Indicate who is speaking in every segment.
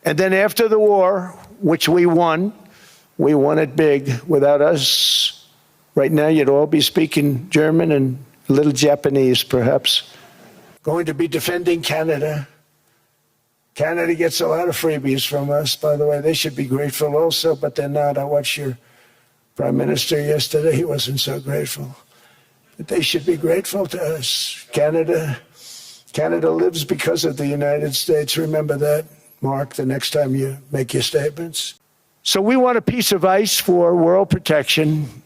Speaker 1: And then after the war, which we won it big. Without us, right now you'd all be speaking German and a little Japanese, perhaps. Going to be defending Canada. Canada gets a lot of freebies from us, by the way. They should be grateful also, but they're not. I watched your Prime Minister yesterday. He wasn't so grateful. But they should be grateful to us. Canada lives because of the United States. Remember that, Mark, the next time you make your statements. So we want a piece of ice for world protection,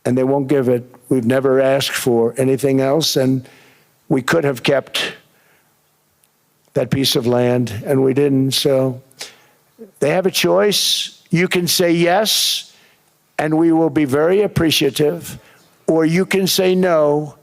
Speaker 1: and they won't give it. We've never asked for anything else, and we could have kept that piece of land, and we didn't. So they have a choice. You can say yes, and we will be very appreciative, or you can say no,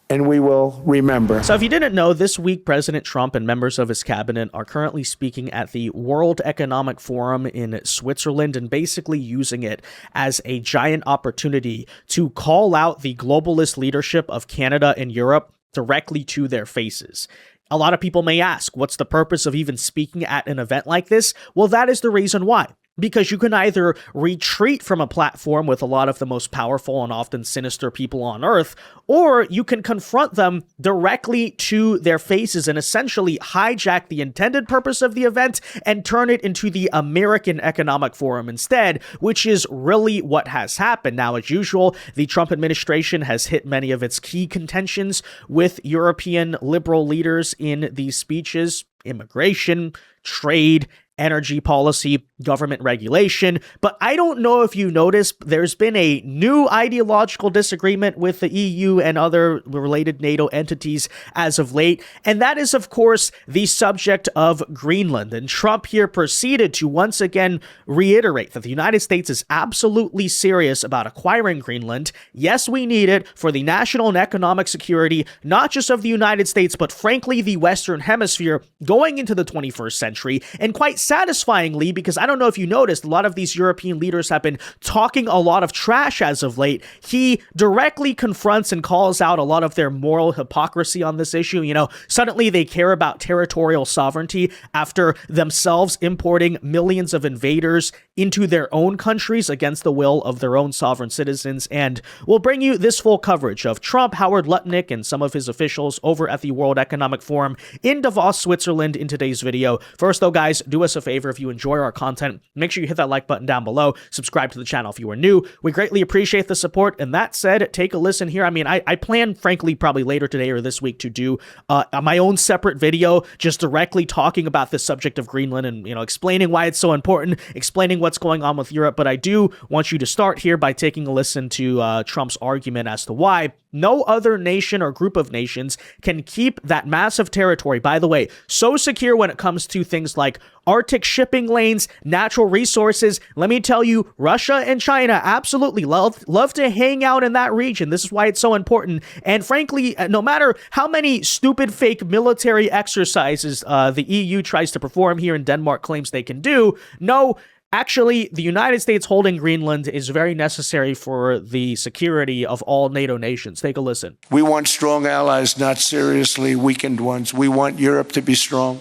Speaker 1: and we will remember.
Speaker 2: So if you didn't know, this week President Trump and members of his cabinet are currently speaking at the World Economic Forum in Switzerland and basically using it as a giant opportunity to call out the globalist leadership of Canada and Europe directly to their faces. A lot of people may ask, what's the purpose of even speaking at an event like this? Well, that is the reason why. Because you can either retreat from a platform with a lot of the most powerful and often sinister people on Earth, or you can confront them directly to their faces and essentially hijack the intended purpose of the event and turn it into the American Economic Forum instead, which is really what has happened. Now, as usual, the Trump administration has hit many of its key contentions with European liberal leaders in these speeches: immigration, trade, energy policy, government regulation. But I don't know if you noticed, there's been a new ideological disagreement with the EU and other related NATO entities as of late. And that is, of course, the subject of Greenland. And Trump here proceeded to once again reiterate that the United States is absolutely serious about acquiring Greenland. Yes, we need it for the national and economic security, not just of the United States, but frankly, the Western Hemisphere going into the 21st century. And quite satisfyingly, because I don't know if you noticed, a lot of these European leaders have been talking a lot of trash as of late. He directly confronts and calls out a lot of their moral hypocrisy on this issue. You know, suddenly they care about territorial sovereignty after themselves importing millions of invaders into their own countries against the will of their own sovereign citizens. And we'll bring you this full coverage of Trump, Howard Lutnick, and some of his officials over at the World Economic Forum in Davos, Switzerland in today's video. First though, guys, do us a favor. If you enjoy our content, make sure you hit that like button down below. Subscribe to the channel if you are new. We greatly appreciate the support. And that said, take a listen here. I mean, I plan, frankly, probably later today or this week to do my own separate video just directly talking about this subject of Greenland and, you know, explaining why it's so important, explaining what's going on with Europe. But I do want you to start here by taking a listen to Trump's argument as to why no other nation or group of nations can keep that massive territory, by the way, so secure when it comes to things like Arctic shipping lanes, natural resources. Let me tell you, Russia and China absolutely love to hang out in that region. This is why it's so important. And frankly, no matter how many stupid fake military exercises the EU tries to perform here and Denmark claims they can do, no, actually, the United States holding Greenland is very necessary for the security of all NATO nations. Take a listen.
Speaker 1: We want strong allies, not seriously weakened ones. We want Europe to be strong.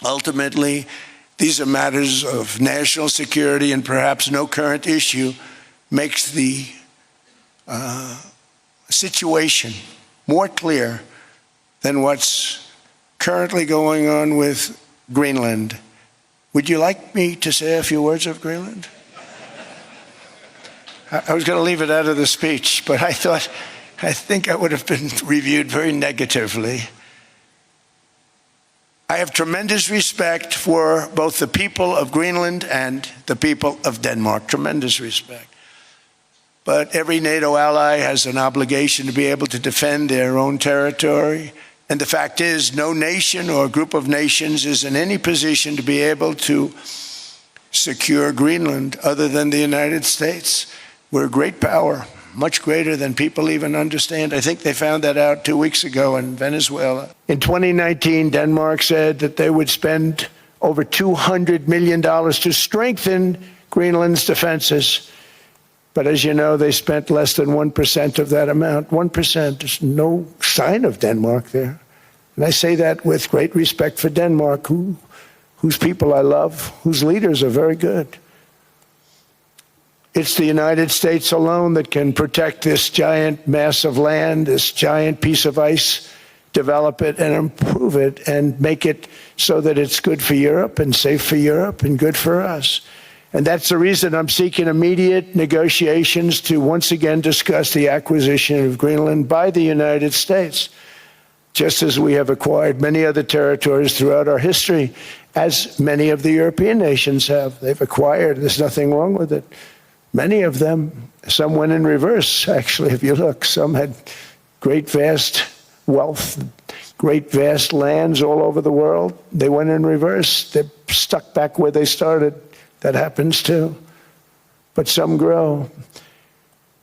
Speaker 1: Ultimately, these are matters of national security, and perhaps no current issue makes the situation more clear than what's currently going on with Greenland. Would you like me to say a few words of Greenland? I was going to leave it out of the speech, but I think I would have been reviewed very negatively. I have tremendous respect for both the people of Greenland and the people of Denmark, tremendous respect. But every NATO ally has an obligation to be able to defend their own territory. And the fact is, no nation or group of nations is in any position to be able to secure Greenland other than the United States. We're a great power, much greater than people even understand. I think they found that out 2 weeks ago in Venezuela. In 2019, Denmark said that they would spend over $200 million to strengthen Greenland's defenses. But as you know, they spent less than 1% of that amount. 1%, there's no sign of Denmark there. And I say that with great respect for Denmark, who whose people I love, whose leaders are very good. It's the United States alone that can protect this giant mass of land, this giant piece of ice, develop it and improve it and make it so that it's good for Europe and safe for Europe and good for us. And that's the reason I'm seeking immediate negotiations to once again discuss the acquisition of Greenland by the United States, just as we have acquired many other territories throughout our history, as many of the European nations have. They've acquired, there's nothing wrong with it. Many of them, some went in reverse, actually, if you look. Some had great, vast wealth, great, vast lands all over the world. They went in reverse. They're stuck back where they started. That happens too. But some grow.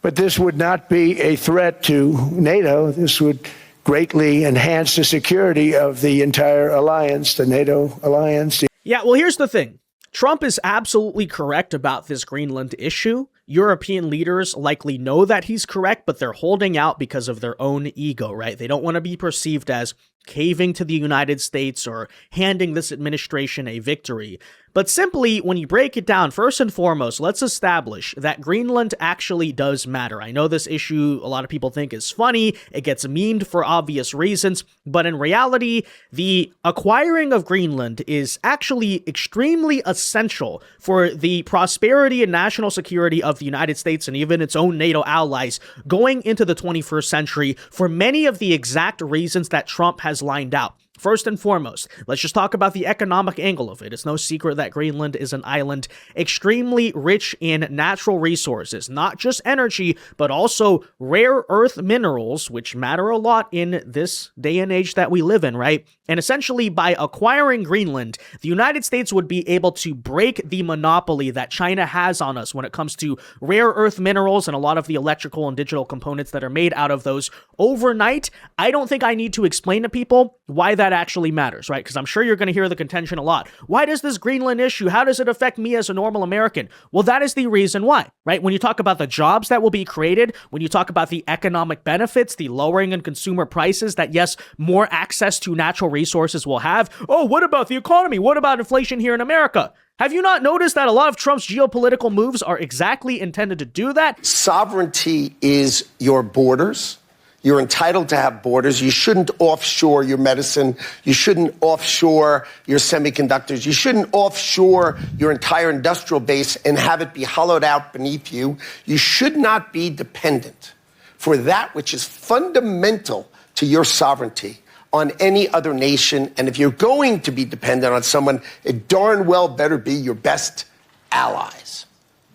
Speaker 1: But this would not be a threat to NATO. This would greatly enhance the security of the entire alliance, the NATO alliance.
Speaker 2: Yeah, well, here's the thing. Trump is absolutely correct about this Greenland issue. European leaders likely know that he's correct, but they're holding out because of their own ego, right? They don't want to be perceived as caving to the United States or handing this administration a victory. But simply, when you break it down, first and foremost, let's establish that Greenland actually does matter. I know this issue a lot of people think is funny. It gets memed for obvious reasons. But in reality, the acquiring of Greenland is actually extremely essential for the prosperity and national security of the United States and even its own NATO allies going into the 21st century for many of the exact reasons that Trump has lined out. First and foremost, let's just talk about the economic angle of it. It's no secret that Greenland is an island extremely rich in natural resources, not just energy, but also rare earth minerals, which matter a lot in this day and age that we live in, right? And essentially, by acquiring Greenland, the United States would be able to break the monopoly that China has on us when it comes to rare earth minerals and a lot of the electrical and digital components that are made out of those overnight. I don't think I need to explain to people why that actually matters, right? Because I'm sure you're going to hear the contention a lot. Why does this Greenland issue, how does it affect me as a normal American? Well, that is the reason why, right? When you talk about the jobs that will be created, when you talk about the economic benefits, the lowering in consumer prices that, yes, more access to natural resources will have. Oh, what about the economy? What about inflation here in America? Have you not noticed that a lot of Trump's geopolitical moves are exactly intended to do that?
Speaker 3: Sovereignty is your borders. You're entitled to have borders. You shouldn't offshore your medicine. You shouldn't offshore your semiconductors. You shouldn't offshore your entire industrial base and have it be hollowed out beneath you. You should not be dependent for that which is fundamental to your sovereignty on any other nation. And if you're going to be dependent on someone, it darn well better be your best allies.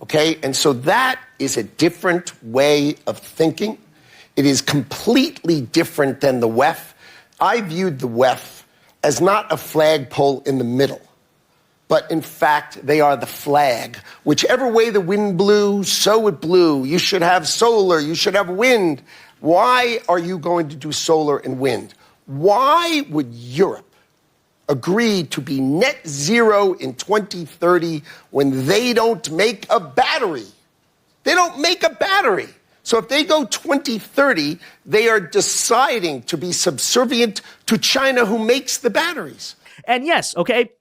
Speaker 3: Okay? And so that is a different way of thinking. It is completely different than the WEF. I viewed the WEF as not a flagpole in the middle, but in fact, they are the flag. Whichever way the wind blew, so it blew. You should have solar, you should have wind. Why are you going to do solar and wind? Why would Europe agree to be net zero in 2030 when they don't make a battery? They don't make a battery. So if they go 2030, they are deciding to be subservient to China, who makes the batteries.
Speaker 2: And yes, okay,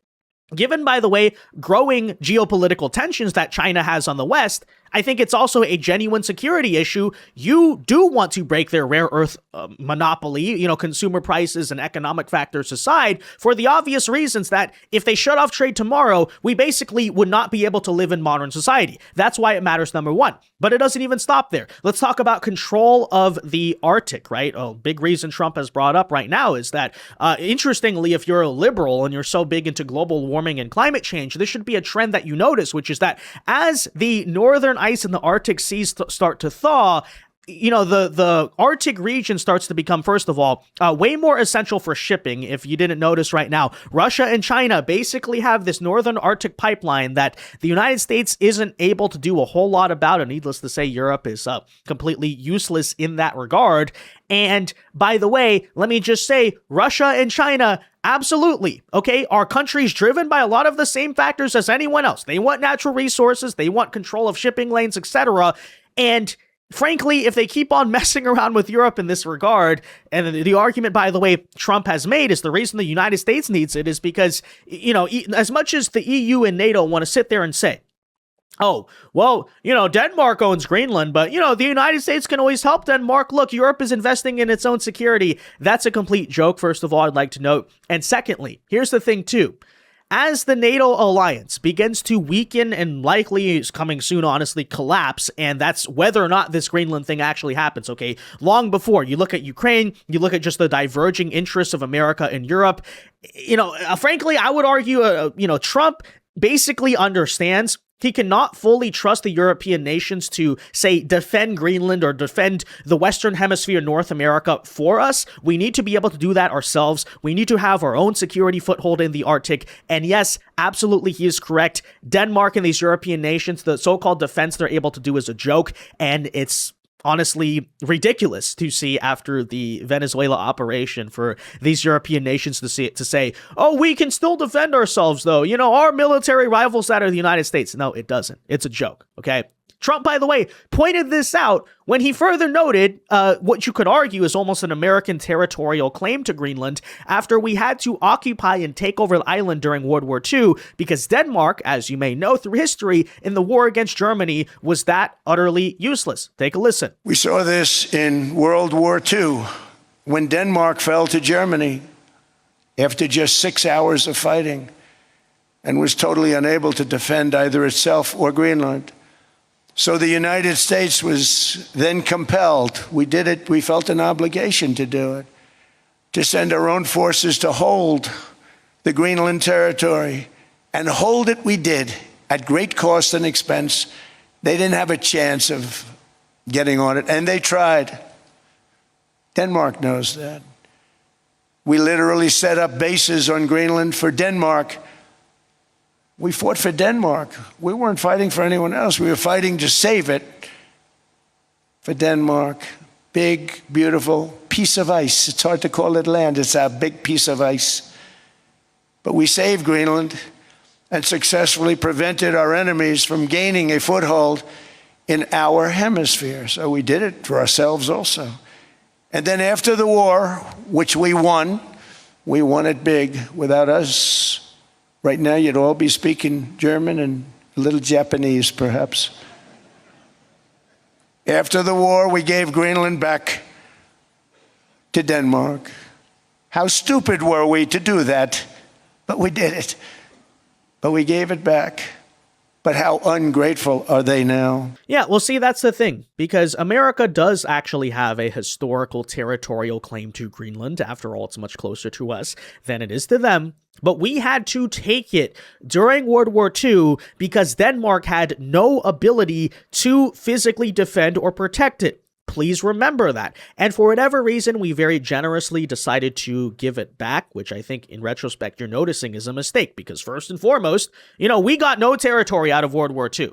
Speaker 2: given, by the way, growing geopolitical tensions that China has on the West, I think it's also a genuine security issue. You do want to break their rare earth monopoly, consumer prices and economic factors aside, for the obvious reasons that if they shut off trade tomorrow, we basically would not be able to live in modern society. That's why it matters, number one. But it doesn't even stop there. Let's talk about control of the Arctic, right? A big reason Trump has brought up right now is that, interestingly, if you're a liberal and you're so big into global warming and climate change, this should be a trend that you notice, which is that as the northern ice in the Arctic seas start to thaw, the Arctic region starts to become, first of all, way more essential for shipping. If you didn't notice right now, Russia and China basically have this northern Arctic pipeline that the United States isn't able to do a whole lot about. And needless to say, Europe is completely useless in that regard. And by the way, let me just say, Russia and China, absolutely, okay, are countries driven by a lot of the same factors as anyone else. They want natural resources, they want control of shipping lanes, etc. And frankly, if they keep on messing around with Europe in this regard, and the argument, by the way, Trump has made is the reason the United States needs it is because, as much as the EU and NATO want to sit there and say, oh, well, Denmark owns Greenland, but, the United States can always help Denmark. Look, Europe is investing in its own security. That's a complete joke, first of all, I'd like to note. And secondly, here's the thing, too. As the NATO alliance begins to weaken and likely is coming soon, honestly, collapse, and that's whether or not this Greenland thing actually happens, okay? Long before, you look at Ukraine, you look at just the diverging interests of America and Europe, frankly, I would argue, Trump basically understands he cannot fully trust the European nations to, say, defend Greenland or defend the Western Hemisphere, North America for us. We need to be able to do that ourselves. We need to have our own security foothold in the Arctic. And yes, absolutely, he is correct. Denmark and these European nations, the so-called defense they're able to do is a joke, and it's honestly ridiculous to see after the Venezuela operation for these European nations to say, oh, we can still defend ourselves, though. Our military rivals that are the United States. No, it doesn't. It's a joke, okay? Trump, by the way, pointed this out when he further noted what you could argue is almost an American territorial claim to Greenland after we had to occupy and take over the island during World War II because Denmark, as you may know through history, in the war against Germany was that utterly useless. Take a listen.
Speaker 1: We saw this in World War II when Denmark fell to Germany after just 6 hours of fighting and was totally unable to defend either itself or Greenland. So the United States was then compelled, we did it, we felt an obligation to do it, to send our own forces to hold the Greenland territory. And hold it we did, at great cost and expense. They didn't have a chance of getting on it, and they tried. Denmark knows that. We literally set up bases on Greenland for Denmark. We fought for Denmark. We weren't fighting for anyone else. We were fighting to save it for Denmark. Big, beautiful piece of ice. It's hard to call it land. It's a big piece of ice. But we saved Greenland and successfully prevented our enemies from gaining a foothold in our hemisphere. So we did it for ourselves also. And then after the war, which we won it big. Without us, right now, you'd all be speaking German and a little Japanese, perhaps. After the war, we gave Greenland back to Denmark. How stupid were we to do that? But we did it. But we gave it back. But how ungrateful are they now?
Speaker 2: Yeah, well, see, that's the thing, because America does actually have a historical territorial claim to Greenland. After all, it's much closer to us than it is to them. But we had to take it during World War II because Denmark had no ability to physically defend or protect it. Please remember that. And for whatever reason, we very generously decided to give it back, which I think in retrospect you're noticing is a mistake because first and foremost, we got no territory out of World War II.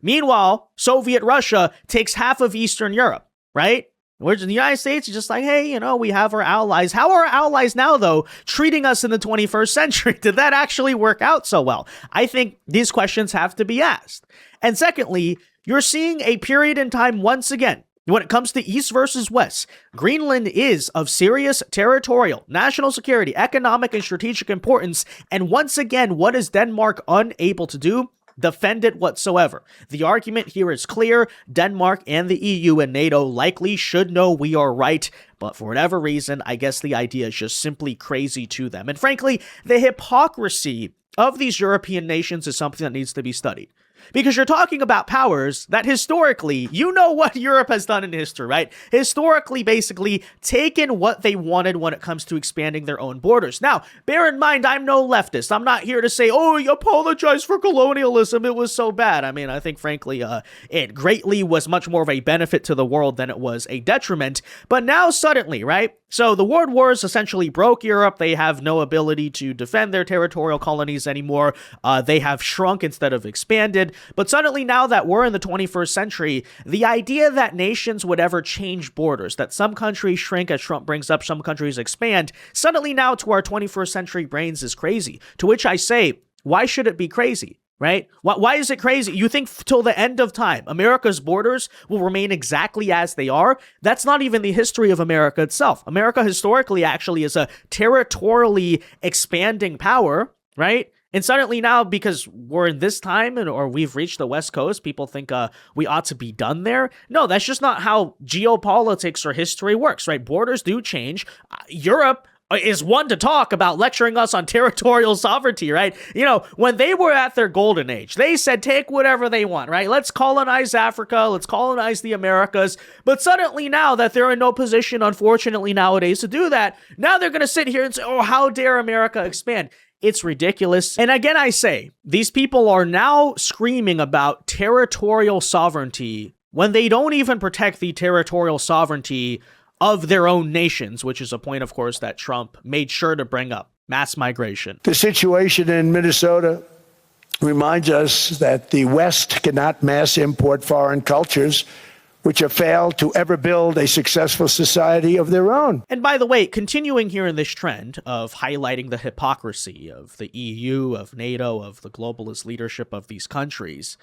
Speaker 2: Meanwhile, Soviet Russia takes half of Eastern Europe, right? Whereas the United States is just like, hey, we have our allies. How are our allies now, though, treating us in the 21st century? Did that actually work out so well? I think these questions have to be asked. And secondly, you're seeing a period in time once again. When it comes to East versus West, Greenland is of serious territorial, national security, economic, and strategic importance. And once again, what is Denmark unable to do? Defend it whatsoever. The argument here is clear. Denmark and the EU and NATO likely should know we are right. But for whatever reason, I guess the idea is just simply crazy to them. And frankly, the hypocrisy of these European nations is something that needs to be studied. Because you're talking about powers that historically, what Europe has done in history, right? Historically, basically, taken what they wanted when it comes to expanding their own borders. Now, bear in mind, I'm no leftist. I'm not here to say, oh, you apologize for colonialism. It was so bad. I mean, I think, frankly, it greatly was much more of a benefit to the world than it was a detriment. But now, suddenly, right? So the World Wars essentially broke Europe. They have no ability to defend their territorial colonies anymore. They have shrunk instead of expanded. But suddenly now that we're in the 21st century, the idea that nations would ever change borders, that some countries shrink as Trump brings up, some countries expand, suddenly now to our 21st century brains is crazy. To which I say, why should it be crazy? right? Why is it crazy? You think till the end of time, America's borders will remain exactly as they are? That's not even the history of America itself. America historically actually is a territorially expanding power, right? And suddenly now, because we're in this time or we've reached the West Coast, people think we ought to be done there. No, that's just not how geopolitics or history works, right? Borders do change. Europe is one to talk about lecturing us on territorial sovereignty, right? You know, when they were at their golden age, they said, take whatever they want, right? Let's colonize Africa. Let's colonize the Americas. But suddenly now that they're in no position, unfortunately, nowadays to do that, now they're going to sit here and say, oh, how dare America expand? It's ridiculous. And again, I say, these people are now screaming about territorial sovereignty when they don't even protect the territorial sovereignty of their own nations, which is a point, of course, that Trump made sure to bring up. Mass migration.
Speaker 1: The situation in Minnesota reminds us that the West cannot mass import foreign cultures which have failed to ever build a successful society of their own.
Speaker 2: And by the way, continuing here in this trend of highlighting the hypocrisy of the EU, of NATO, of the globalist leadership of these countries,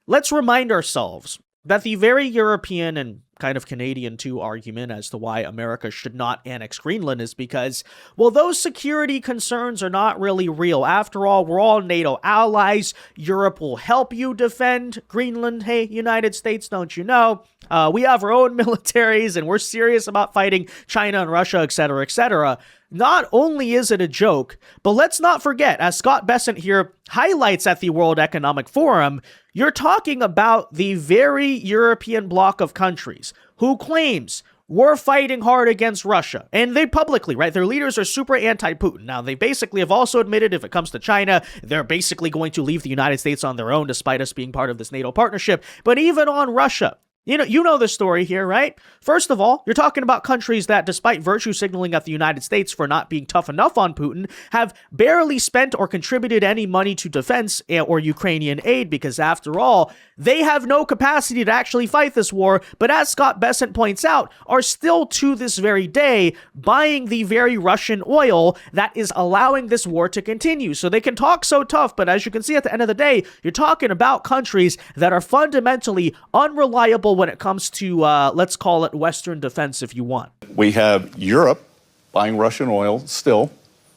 Speaker 2: let's remind ourselves that the very European and kind of Canadian too argument as to why America should not annex Greenland is because, well, those security concerns are not really real. After all, we're all NATO allies. Europe will help you defend Greenland. Hey, United States, don't you know? We have our own militaries and we're serious about fighting China and Russia, etc., etc. Not only is it a joke, but let's not forget, as Scott Bessent here highlights at the World Economic Forum, you're talking about the very European bloc of countries who claims we're fighting hard against Russia. And they publicly, right, their leaders are super anti-Putin. Now, they basically have also admitted if it comes to China, they're basically going to leave the United States on their own despite us being part of this NATO partnership. But even on Russia, you know the story here, right? First of all, you're talking about countries that, despite virtue signaling at the United States for not being tough enough on Putin, have barely spent or contributed any money to defense or Ukrainian aid because, after all, they have no capacity to actually fight this war, but as Scott Bessent points out, are still to this very day buying the very Russian oil that is allowing this war to continue. So they can talk so tough, but as you can see at the end of the day, you're talking about countries that are fundamentally unreliable when it comes to, let's call it Western defense if you want.
Speaker 4: We have Europe buying Russian oil still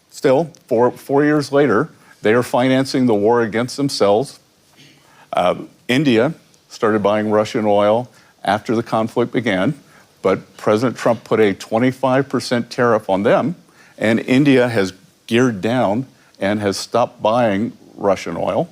Speaker 4: 4 years later. They are financing the war against themselves. India started buying Russian oil after the conflict began, but President Trump put a 25% tariff on them, and India has geared down and has stopped buying Russian oil.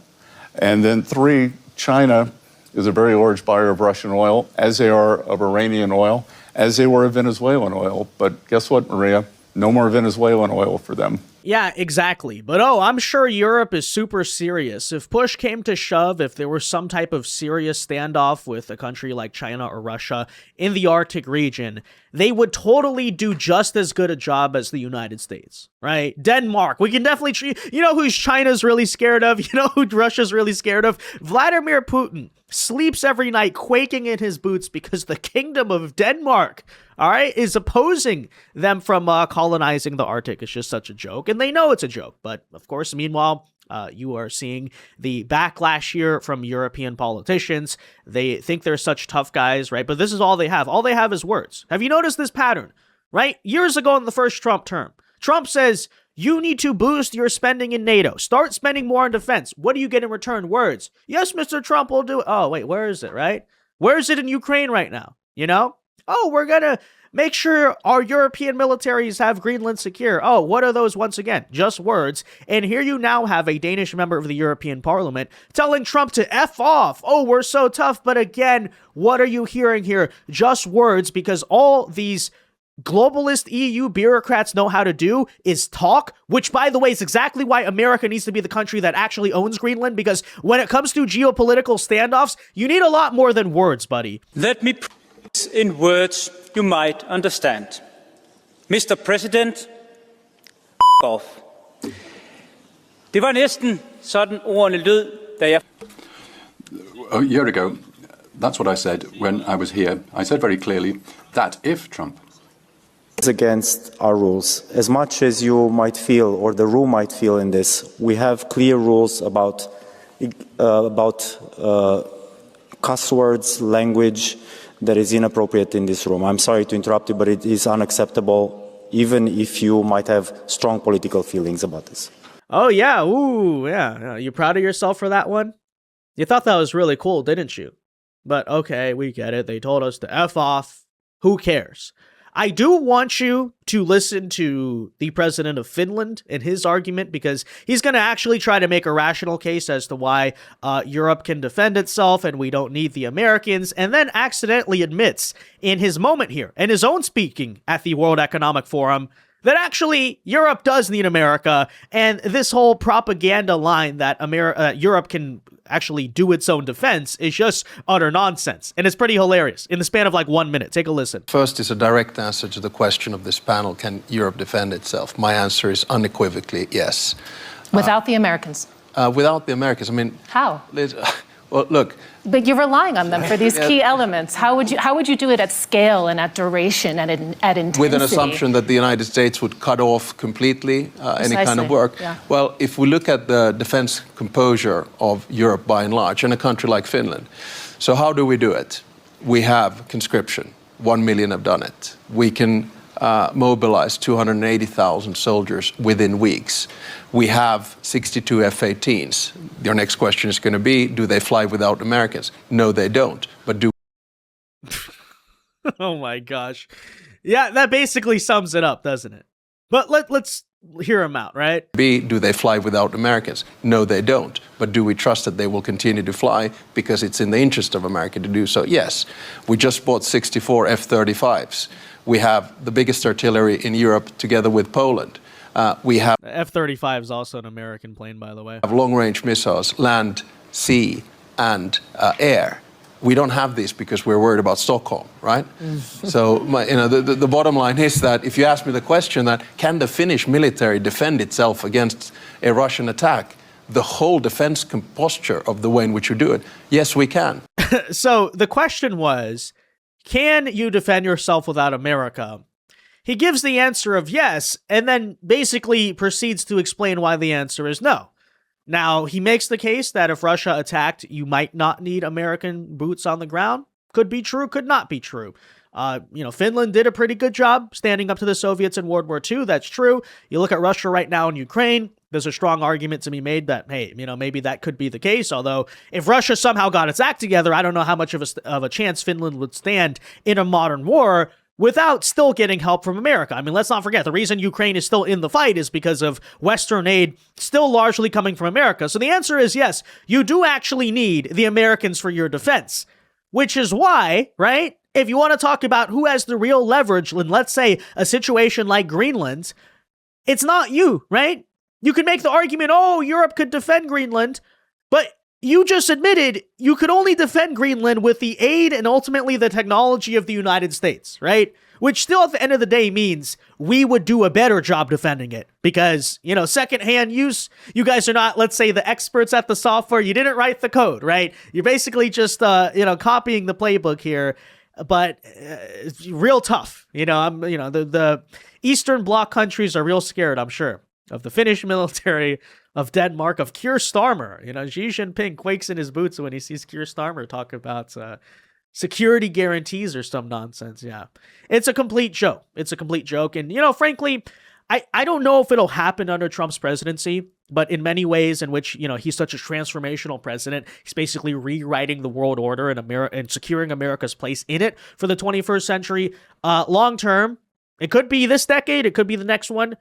Speaker 4: And then 3, China is a very large buyer of Russian oil, as they are of Iranian oil, as they were of Venezuelan oil. But guess what, Maria? No more Venezuelan oil for them.
Speaker 2: Yeah, exactly. But I'm sure Europe is super serious. If push came to shove, if there was some type of serious standoff with a country like China or Russia in the Arctic region, they would totally do just as good a job as the United States, right? Denmark, we can definitely treat, you know who's China's really scared of? You know who Russia's really scared of? Vladimir Putin sleeps every night quaking in his boots because the kingdom of Denmark, all right, is opposing them from colonizing the Arctic. It's just such a joke, and they know it's a joke. But of course, meanwhile, you are seeing the backlash here from European politicians. They think they're such tough guys, right? But this is all they have. All they have is words. Have you noticed this pattern, right? Years ago in the first Trump term, Trump says, you need to boost your spending in NATO. Start spending more on defense. What do you get in return? Words. Yes, Mr. Trump will do it. Oh, wait, where is it, right? Where is it in Ukraine right now? You know? Oh, we're going to make sure our European militaries have Greenland secure. Oh, what are those once again? Just words. And here you now have a Danish member of the European Parliament telling Trump to F off. Oh, we're so tough. But again, what are you hearing here? Just words, because all these globalist EU bureaucrats know how to do is talk, which, by the way, is exactly why America needs to be the country that actually owns Greenland, because when it comes to geopolitical standoffs, you need a lot more than words, buddy.
Speaker 5: Let me put this in words you might understand. Mr. President, off. Det var næsten sådan ordene lød, da jeg...
Speaker 6: A year ago, that's what I said when I was here. I said very clearly that if Trump
Speaker 7: against our rules. As much as you might feel, or the room might feel in this, we have clear rules about about cuss words, language that is inappropriate in this room. I'm sorry to interrupt you, but it is unacceptable, even if you might have strong political feelings about this.
Speaker 2: Oh, yeah. Ooh, yeah. You proud of yourself for that one? You thought that was really cool, didn't you? But okay, we get it. They told us to F off. Who cares? I do want you to listen to the president of Finland and his argument, because he's going to actually try to make a rational case as to why Europe can defend itself and we don't need the Americans, and then accidentally admits in his moment here, in his own speaking at the World Economic Forum, that actually Europe does need America, and this whole propaganda line that Europe can actually do its own defense is just utter nonsense. And it's pretty hilarious in the span of like 1 minute. Take a listen.
Speaker 8: First is a direct answer to the question of this panel, can Europe defend itself? My answer is unequivocally yes.
Speaker 9: Without the Americans?
Speaker 8: Without the Americans, I mean...
Speaker 9: How?
Speaker 8: Well, look...
Speaker 9: But you're relying on them for these key elements. How would you do it at scale and at duration and at intensity?
Speaker 8: With an assumption that the United States would cut off completely any kind of work.
Speaker 9: Yeah.
Speaker 8: Well, if we look at the defense composure of Europe by and large, and a country like Finland, so how do we do it? We have conscription. 1 million have done it. We can mobilize 280,000 soldiers within weeks. We have 62 F-18s. Your next question is going to be, do they fly without Americans? No, they don't. But do...
Speaker 2: Oh my gosh. Yeah, that basically sums it up, doesn't it? But let's hear him out, right?
Speaker 8: Do they fly without Americans? No, they don't. But do we trust that they will continue to fly because it's in the interest of America to do so? Yes. We just bought 64 F-35s. We have the biggest artillery in Europe together with Poland. We have...
Speaker 2: F-35 is also an American plane, by the way.
Speaker 8: Have long-range missiles, land, sea, and air. We don't have these because we're worried about Stockholm, right? So, the bottom line is that if you ask me the question that can the Finnish military defend itself against a Russian attack, the whole defense posture of the way in which you do it, yes, we can.
Speaker 2: So the question was, can you defend yourself without America? He gives the answer of yes, and then basically proceeds to explain why the answer is no. Now, he makes the case that if Russia attacked, you might not need American boots on the ground. Could be true, could not be true. Finland did a pretty good job standing up to the Soviets in World War II. That's true. You look at Russia right now in Ukraine, there's a strong argument to be made that, hey, maybe that could be the case. Although, if Russia somehow got its act together, I don't know how much of a chance Finland would stand in a modern war without still getting help from America. I mean, let's not forget, the reason Ukraine is still in the fight is because of Western aid still largely coming from America. So the answer is yes, you do actually need the Americans for your defense. Which is why, right, if you want to talk about who has the real leverage in, let's say, a situation like Greenland, it's not you, right? You could make the argument, oh, Europe could defend Greenland, but you just admitted you could only defend Greenland with the aid and ultimately the technology of the United States, right? Which still at the end of the day means we would do a better job defending it because, secondhand use, you guys are not, let's say, the experts at the software. You didn't write the code, right? You're basically just, copying the playbook here, but it's real tough. The Eastern Bloc countries are real scared, I'm sure, of the Finnish military, of Denmark, of Keir Starmer. Xi Jinping quakes in his boots when he sees Keir Starmer talk about security guarantees or some nonsense. Yeah, it's a complete joke. It's a complete joke. And, frankly, I don't know if it'll happen under Trump's presidency, but in many ways in which, he's such a transformational president, he's basically rewriting the world order and securing America's place in it for the 21st century. Long term, it could be this decade, it could be the next one.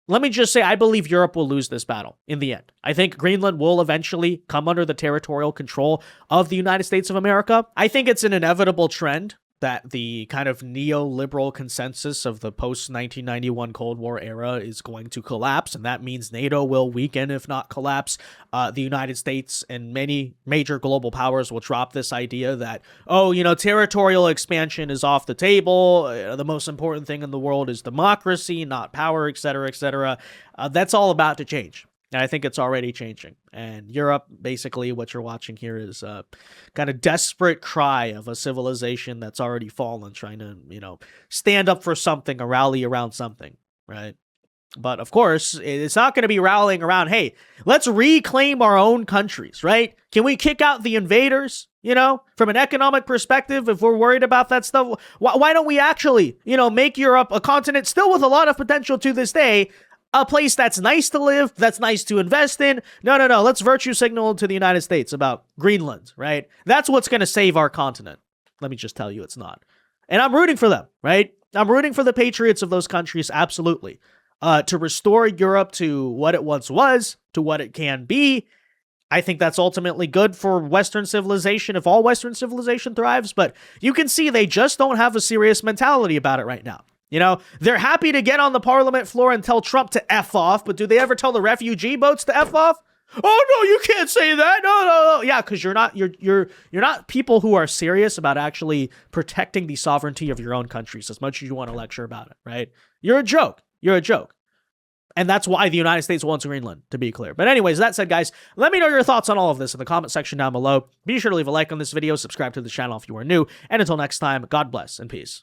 Speaker 2: Let me just say, I believe Europe will lose this battle in the end. I think Greenland will eventually come under the territorial control of the United States of America. I think it's an inevitable trend that the kind of neoliberal consensus of the post-1991 Cold War era is going to collapse, and that means NATO will weaken, if not collapse. The United States and many major global powers will drop this idea that, territorial expansion is off the table. The most important thing in the world is democracy, not power, etc., etc. That's all about to change. And I think it's already changing. And Europe, basically, what you're watching here is a kind of desperate cry of a civilization that's already fallen, trying to, stand up for something or rally around something, right? But of course, it's not going to be rallying around, hey, let's reclaim our own countries, right? Can we kick out the invaders? You know, from an economic perspective, if we're worried about that stuff, why don't we actually, you know, make Europe a continent still with a lot of potential to this day, a place that's nice to live, that's nice to invest in? No. Let's virtue signal to the United States about Greenland, right? That's what's going to save our continent. Let me just tell you it's not. And I'm rooting for them, right? I'm rooting for the patriots of those countries, absolutely. To restore Europe to what it once was, to what it can be. I think that's ultimately good for Western civilization if all Western civilization thrives. But you can see they just don't have a serious mentality about it right now. You know, they're happy to get on the parliament floor and tell Trump to F off, but do they ever tell the refugee boats to F off? Oh no, you can't say that. No. Yeah, because you're not people who are serious about actually protecting the sovereignty of your own countries as much as you want to lecture about it, right? You're a joke. You're a joke. And that's why the United States wants Greenland, to be clear. But anyways, that said, guys, let me know your thoughts on all of this in the comment section down below. Be sure to leave a like on this video, subscribe to the channel if you are new, and until next time, God bless and peace.